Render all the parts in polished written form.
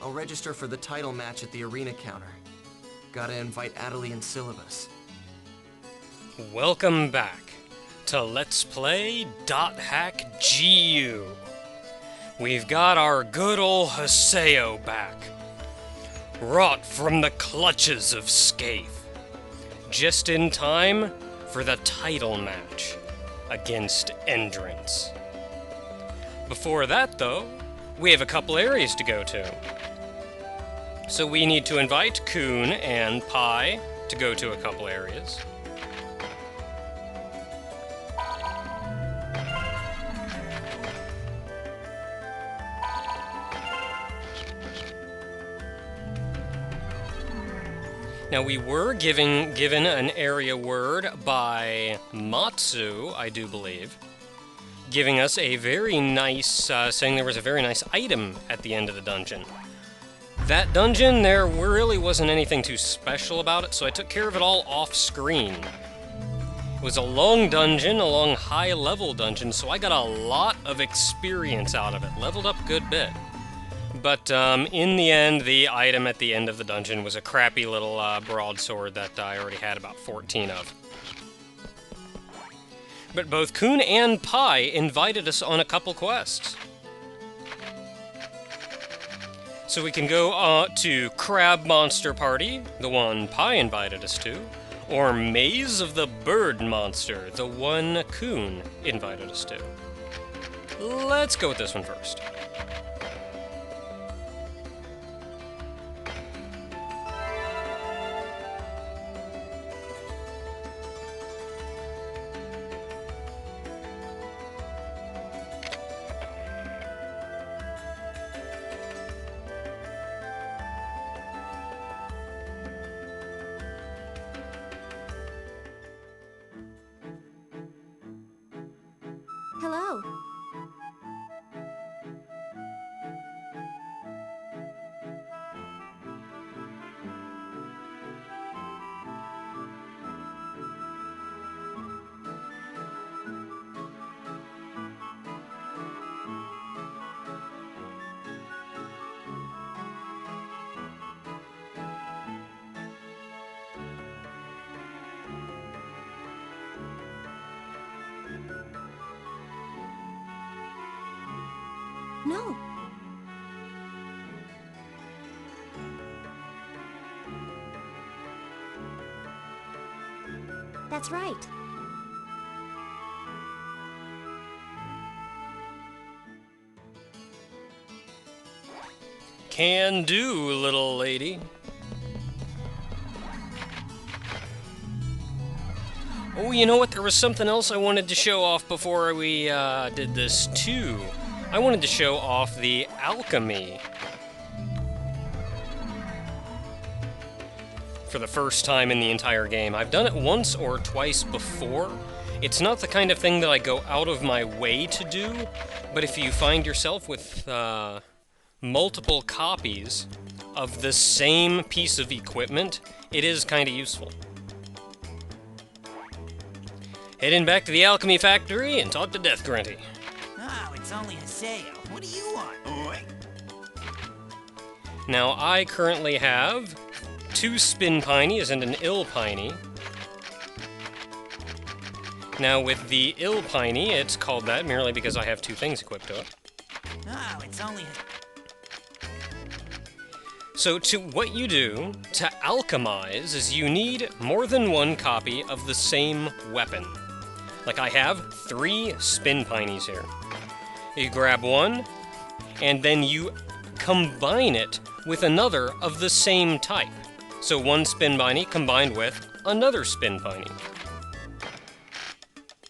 I'll register for the title match at the arena counter. Gotta invite Adelie and Syllabus. Welcome back to Let's Play .hack GU. We've got our good old Haseo back, wrought from the clutches of Scathe, just in time for the title match against Endrance. Before that, though, we have a couple areas to go to. So we need to invite Coon and Pi to go to a couple areas. Now, we were given an area word by Matsu, I do believe, giving us a very nice, saying there was a very nice item at the end of the dungeon. That dungeon, there really wasn't anything too special about it, so I took care of it all off-screen. It was a long dungeon, a long high-level dungeon, so I got a lot of experience out of it, leveled up a good bit. But in the end, the item at the end of the dungeon was a crappy little broadsword that I already had about 14 of. But both Coon and Pi invited us on a couple quests. So we can go to Crab Monster Party, the one Pi invited us to, or Maze of the Bird Monster, the one Coon invited us to. Let's go with this one first. Hello. No. That's right. Can do, little lady. Oh, you know what? There was something else I wanted to show off before we did this, too. I wanted to show off the Alchemy. For the first time in the entire game. I've done it once or twice before. It's not the kind of thing that I go out of my way to do, but if you find yourself with multiple copies of the same piece of equipment, it is kind of useful. Heading back to the Alchemy Factory and talk to Death Grunty. Oh, it's only Haseo. What do you want? Oi? Now, I currently have 2 Spin Pineys and an Ill Piney. Now, with the Ill Piney, it's called that merely because I have 2 things equipped to it. Oh, it's only... So, what you do to alchemize is you need more than 1 copy of the same weapon. Like I have 3 Spin Pineys here. You grab one, and then you combine it with another of the same type. So 1 Spin Piney combined with another Spin Piney.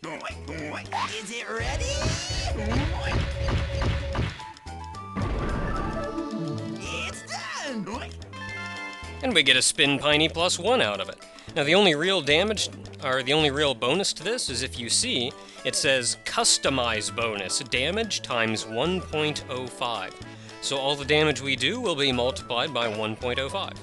Is it ready? It's done! And we get a Spin Piney plus 1 out of it. Now the only real damage, or the only real bonus to this is if you see, it says Customize Bonus, damage times 1.05. So all the damage we do will be multiplied by 1.05.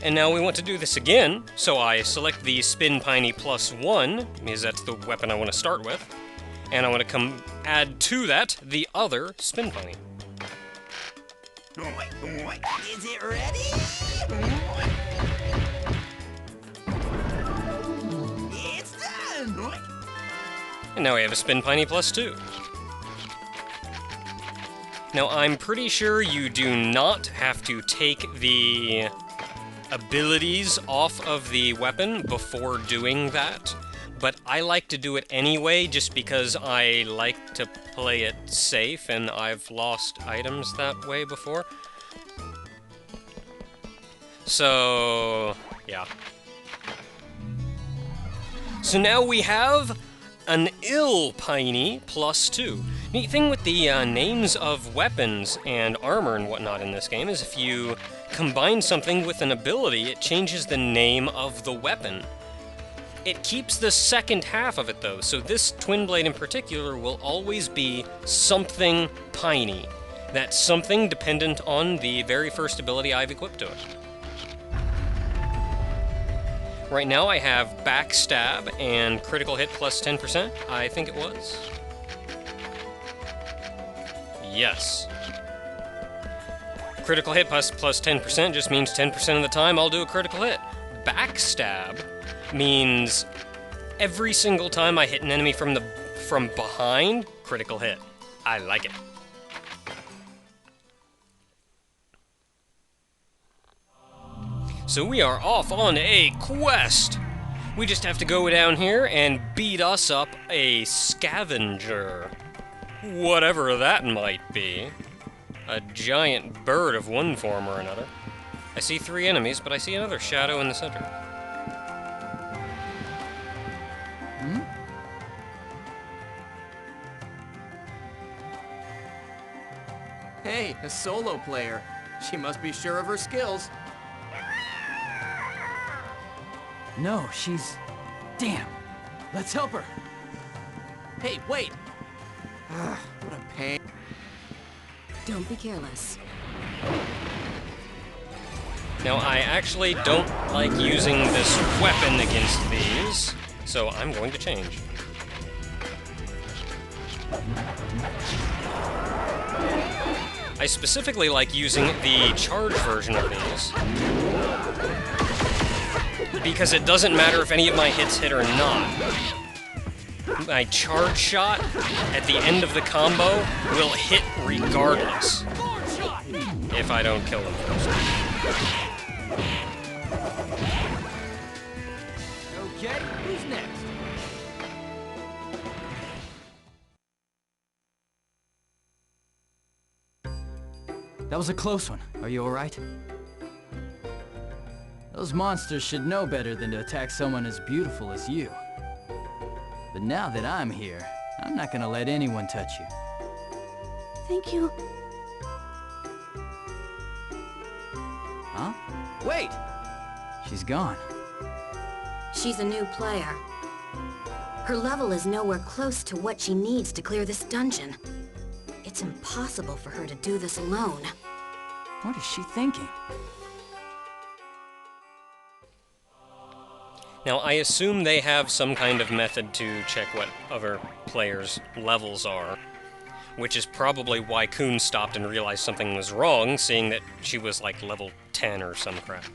And now we want to do this again, so I select the Spin Piney plus 1, because that's the weapon I want to start with, and I want to add to that the other Spin Piney. Is it ready? It's done! And now we have a Spin Piney +2. Now, I'm pretty sure you do not have to take the abilities off of the weapon before doing that, but I like to do it anyway just because I like to play it safe, and I've lost items that way before. So, yeah. So now we have an Ill Piney +2. Neat thing with the names of weapons and armor and whatnot in this game is if you combine something with an ability, it changes the name of the weapon. It keeps the second half of it though, so this Twin Blade in particular will always be something piney. That's something dependent on the very first ability I've equipped to it. Right now I have Backstab and Critical Hit +10%, I think it was. Yes. Critical Hit plus 10% just means 10% of the time I'll do a critical hit. Backstab means every single time I hit an enemy from behind, critical hit. I like it. So we are off on a quest. We just have to go down here and beat us up a scavenger. Whatever that might be. A giant bird of one form or another. I see 3 enemies, but I see another shadow in the center. Hmm? Hey, a solo player. She must be sure of her skills. No, she's... Damn. Let's help her. Hey, wait! What a pain. Don't be careless. Now, I actually don't like using this weapon against these, so I'm going to change. I specifically like using the charge version of these, because it doesn't matter if any of my hits hit or not. My charge shot at the end of the combo will hit regardless, if I don't kill them first. Okay, who's next? That was a close one. Are you alright? Those monsters should know better than to attack someone as beautiful as you. But now that I'm here, I'm not gonna let anyone touch you. Thank you. Huh? Wait! She's gone. She's a new player. Her level is nowhere close to what she needs to clear this dungeon. It's impossible for her to do this alone. What is she thinking? Now, I assume they have some kind of method to check what other players' levels are, which is probably why Kun stopped and realized something was wrong, seeing that she was like level 10 or some crap.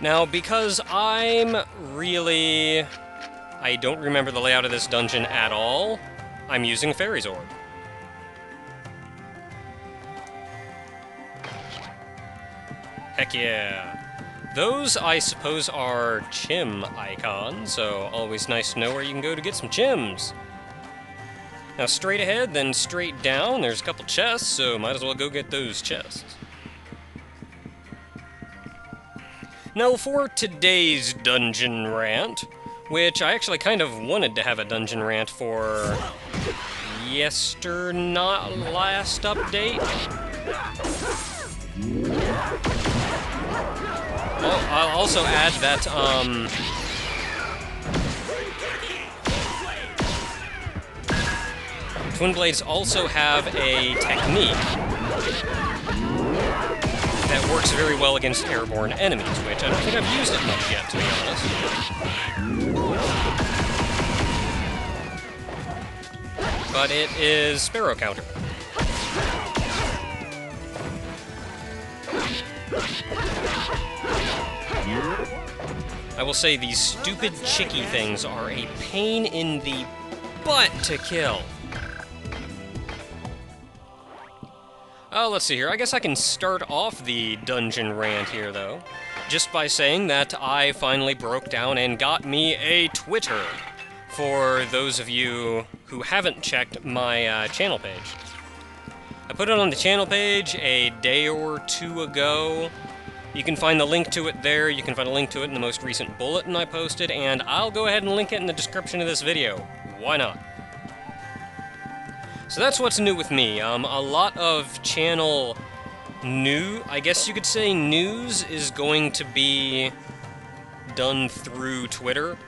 Now, because I don't remember the layout of this dungeon at all, I'm using Fairy's Orb. Heck yeah. Those, I suppose, are chim icons, so always nice to know where you can go to get some chims. Now, straight ahead, then straight down, there's a couple chests, so might as well go get those chests. Now, for today's dungeon rant, which I actually kind of wanted to have a dungeon rant for not last update. Oh, I'll also add that, Twin Blades also have a technique that works very well against airborne enemies, which I don't think I've used it much yet, to be honest. But it is Sparrow Counter. I will say these stupid chicky things are a pain in the butt to kill. Oh, let's see here. I guess I can start off the dungeon rant here, though, just by saying that I finally broke down and got me a Twitter, for those of you who haven't checked my channel page. I put it on the channel page a day or two ago. You can find the link to it there. You can find a link to it in the most recent bulletin I posted, and I'll go ahead and link it in the description of this video. Why not? So that's what's new with me. A lot of channel I guess you could say news is going to be done through Twitter.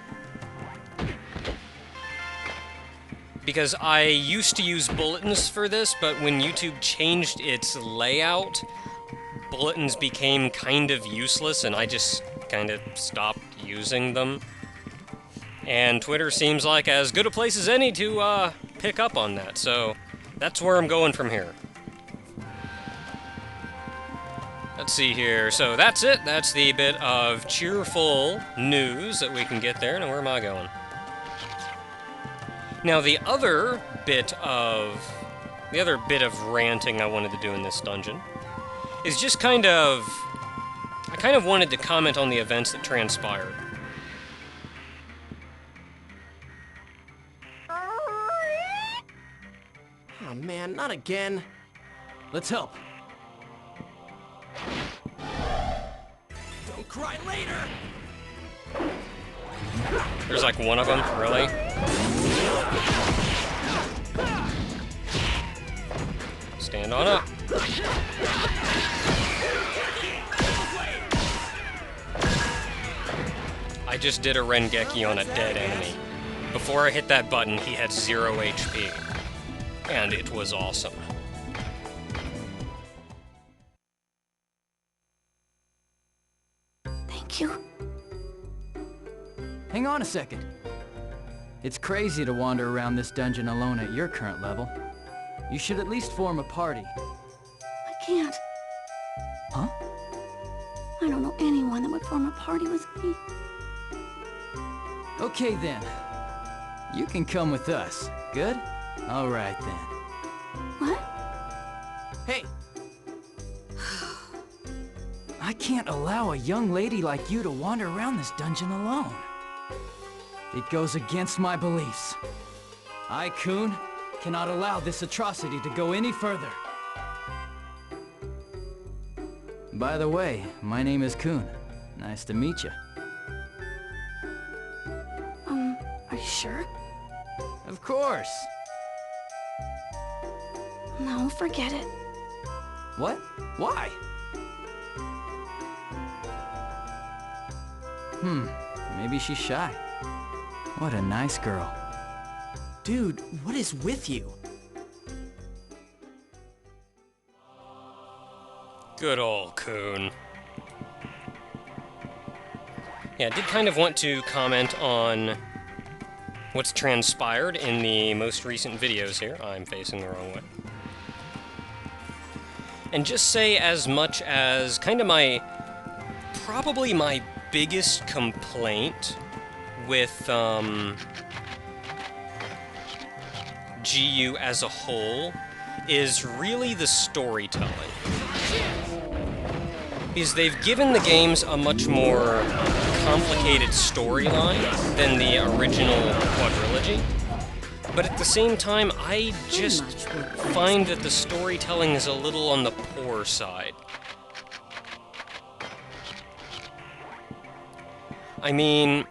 Because I used to use bulletins for this, but when YouTube changed its layout, bulletins became kind of useless, and I just kind of stopped using them. And Twitter seems like as good a place as any to pick up on that, so that's where I'm going from here. Let's see here. So that's it. That's the bit of cheerful news that we can get there. Now, where am I going? Now, the other bit of ranting I wanted to do in this dungeon is just I kind of wanted to comment on the events that transpired. Oh man, not again. Let's help. Don't cry later! There's like one of them, really? Stand on up. I just did a Rengeki on a dead enemy. Before I hit that button, he had 0 HP. And it was awesome. Thank you. Hang on a second. It's crazy to wander around this dungeon alone at your current level. You should at least form a party. I can't. Huh? I don't know anyone that would form a party with me. Okay then. You can come with us. Good? All right then. What? Hey! I can't allow a young lady like you to wander around this dungeon alone. It goes against my beliefs. I, Kun, cannot allow this atrocity to go any further. By the way, my name is Kun. Nice to meet you. Are you sure? Of course. No, forget it. What? Why? Maybe she's shy. What a nice girl. Dude, what is with you? Good old Kun. Yeah, I did kind of want to comment on what's transpired in the most recent videos here. I'm facing the wrong way. And just say as much as kind of probably my biggest complaint with GU as a whole is really the storytelling. Because they've given the games a much more complicated storyline than the original quadrilogy. But at the same time, I just find that the storytelling is a little on the poor side. I mean,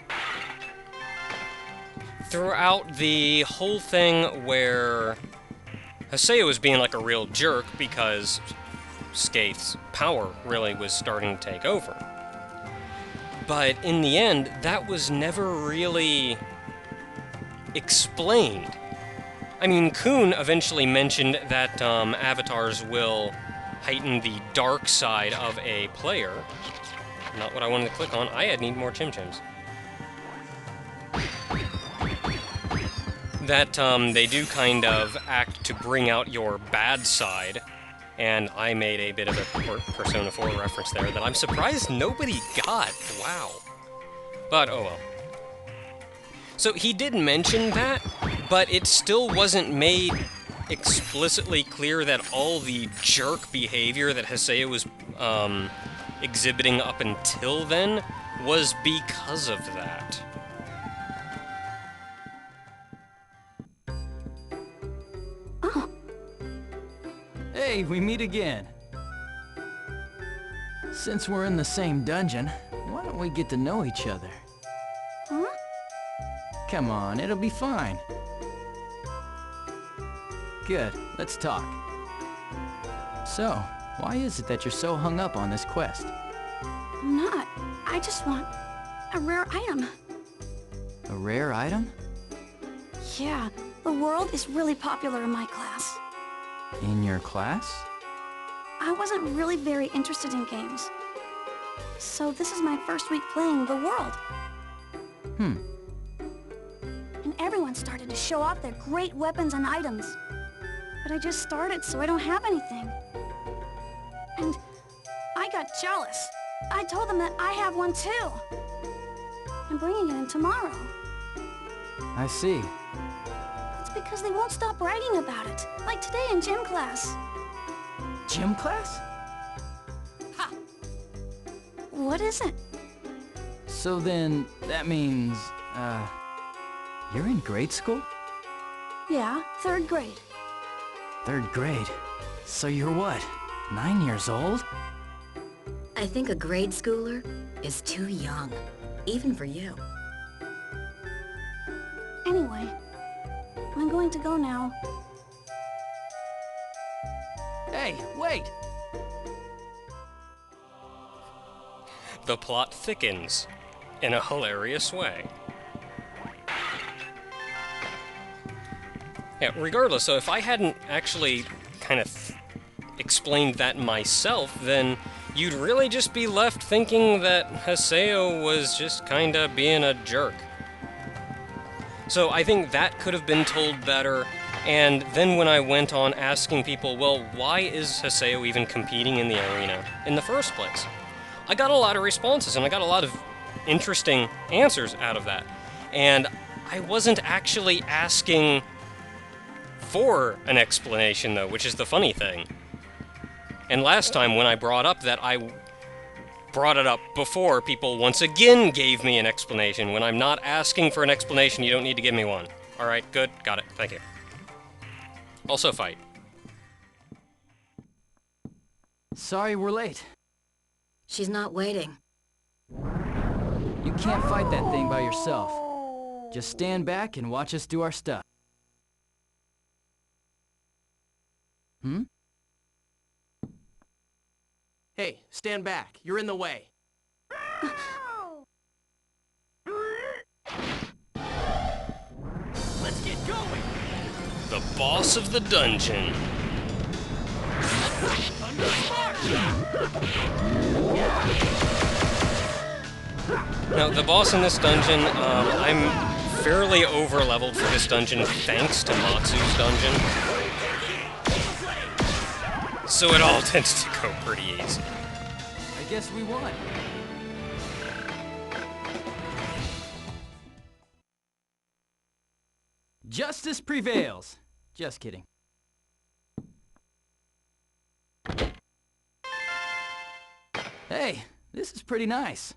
throughout the whole thing where Haseo was being like a real jerk because Skaith's power really was starting to take over. But in the end, that was never really explained. I mean, Kun eventually mentioned that avatars will heighten the dark side of a player. Not what I wanted to click on. I need more chim-chims. That they do kind of act to bring out your bad side And I made a bit of a Persona 4 reference there that I'm surprised nobody got. Wow. But, oh well. So he did mention that, but it still wasn't made explicitly clear that all the jerk behavior that Haseo was exhibiting up until then was because of that. Oh, Hey, we meet again. Since we're in the same dungeon, why don't we get to know each other? huh? Come on, it'll be fine. Good, let's talk. So, why is it that you're so hung up on this quest? I'm not. I just want a rare item. A rare item? Yeah, the world is really popular in my class. In your class? I wasn't really very interested in games. So this is my first week playing the world. Hmm. And everyone started to show off their great weapons and items. But I just started, so I don't have anything. And I got jealous. I told them that I have one too. I'm bringing it in tomorrow. I see. It's because they won't stop bragging about it. Like today in gym class. Gym class? Ha! What is it? So then, that means, you're in grade school? Yeah, 3rd grade. 3rd grade? So you're what, 9 years old? I think a grade schooler is too young, even for you. Anyway, I'm going to go now. Hey, wait! The plot thickens in a hilarious way. Yeah, regardless, so if I hadn't actually kind of explained that myself, then you'd really just be left thinking that Haseo was just kinda being a jerk. So I think that could have been told better, and then when I went on asking people, well, why is Haseo even competing in the arena in the first place? I got a lot of responses, and I got a lot of interesting answers out of that. And I wasn't actually asking for an explanation, though, which is the funny thing. And last time when I brought up that I brought it up before, people once again gave me an explanation. When I'm not asking for an explanation, you don't need to give me one. Alright, good, got it, thank you. Also fight. Sorry we're late. She's not waiting. You can't fight that thing by yourself. Just stand back and watch us do our stuff. Hmm? Hey, stand back. You're in the way. Let's get going! The boss of the dungeon. Now, the boss in this dungeon, I'm fairly over-leveled for this dungeon thanks to Matsu's dungeon. So it all tends to go pretty easy. I guess we won. Justice prevails. Just kidding. Hey, this is pretty nice.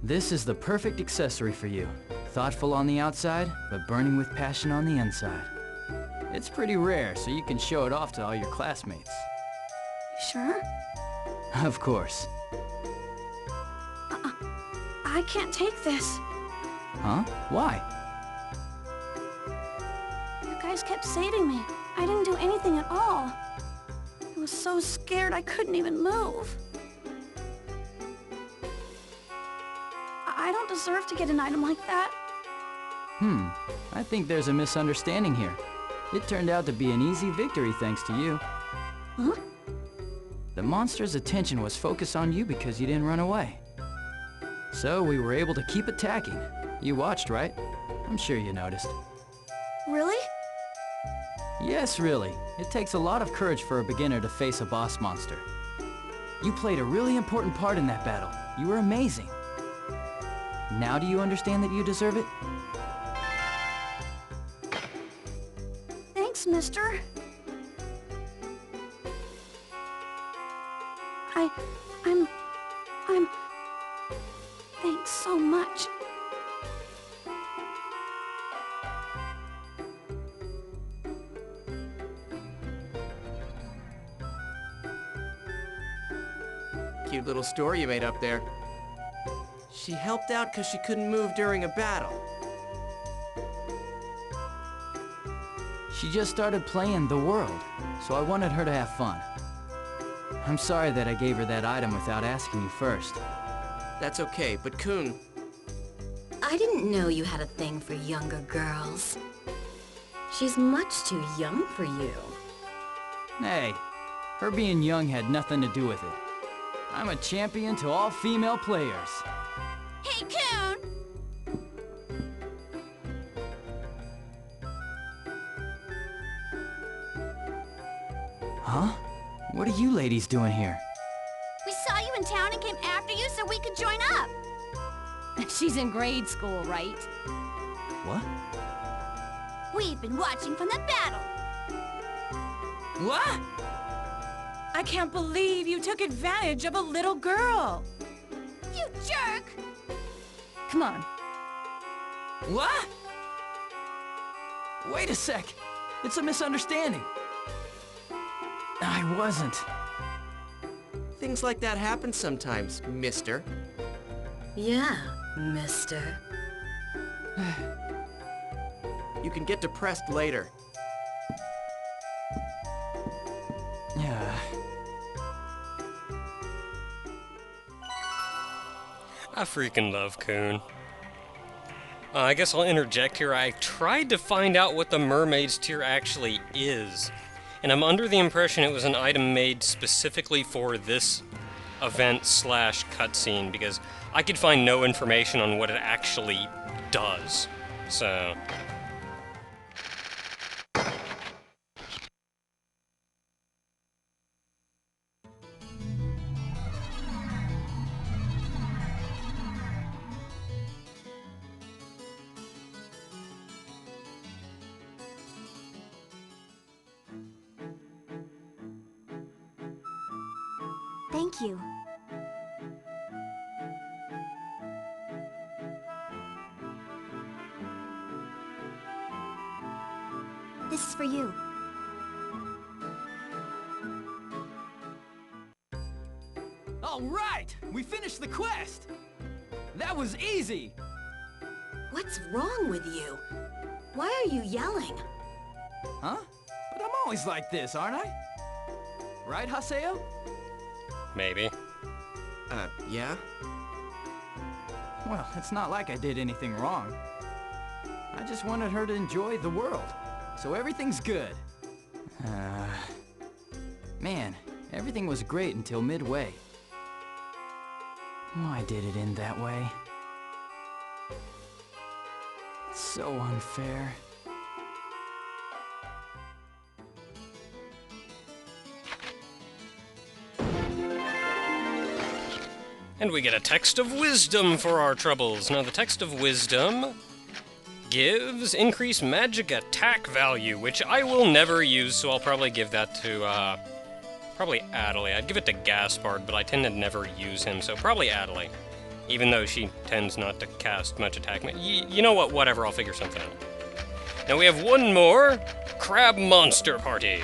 This is the perfect accessory for you. Thoughtful on the outside, but burning with passion on the inside. It's pretty rare, so you can show it off to all your classmates. You sure? Of course. I can't take this. Huh? Why? You guys kept saving me. I didn't do anything at all. I was so scared I couldn't even move. I don't deserve to get an item like that. I think there's a misunderstanding here. It turned out to be an easy victory thanks to you. Huh? The monster's attention was focused on you because you didn't run away. So we were able to keep attacking. You watched, right? I'm sure you noticed. Really? Yes, really. It takes a lot of courage for a beginner to face a boss monster. You played a really important part in that battle. You were amazing. Now do you understand that you deserve it? Thanks, mister. I'm... Thanks so much. Cute little story you made up there. She helped out because she couldn't move during a battle. She just started playing the world, so I wanted her to have fun. I'm sorry that I gave her that item without asking you first. That's okay, but Kun, I didn't know you had a thing for younger girls. She's much too young for you. Hey, her being young had nothing to do with it. I'm a champion to all female players. Hey, Kun! Huh? What are you ladies doing here? We saw you in town and came after you so we could join up. She's in grade school, right? What? We've been watching from the battle. What? I can't believe you took advantage of a little girl. You jerk! Come on. What? Wait a sec. It's a misunderstanding. I wasn't. things like that happen sometimes, mister. Yeah, mister. You can get depressed later. Yeah. I freaking love Coon. I guess I'll interject here. I tried to find out what the Mermaid's Tear actually is, and I'm under the impression it was an item made specifically for this event slash cutscene, because I could find no information on what it actually does. So... Thank you. This is for you. All right! We finished the quest! That was easy! What's wrong with you? Why are you yelling? Huh? But I'm always like this, aren't I? Right, Haseo? maybe. Yeah? Well, it's not like I did anything wrong. I just wanted her to enjoy the world, so everything's good. Man, everything was great until midway. Why did it end that way? It's so unfair. And we get a text of wisdom for our troubles. Now, the text of wisdom gives increased magic attack value, which I will never use, so I'll probably give that to, probably Adelie. I'd give it to Gaspard, but I tend to never use him, so probably Adelie. Even though she tends not to cast much attack. You know what? Whatever, I'll figure something out. Now we have one more Crab Monster Party.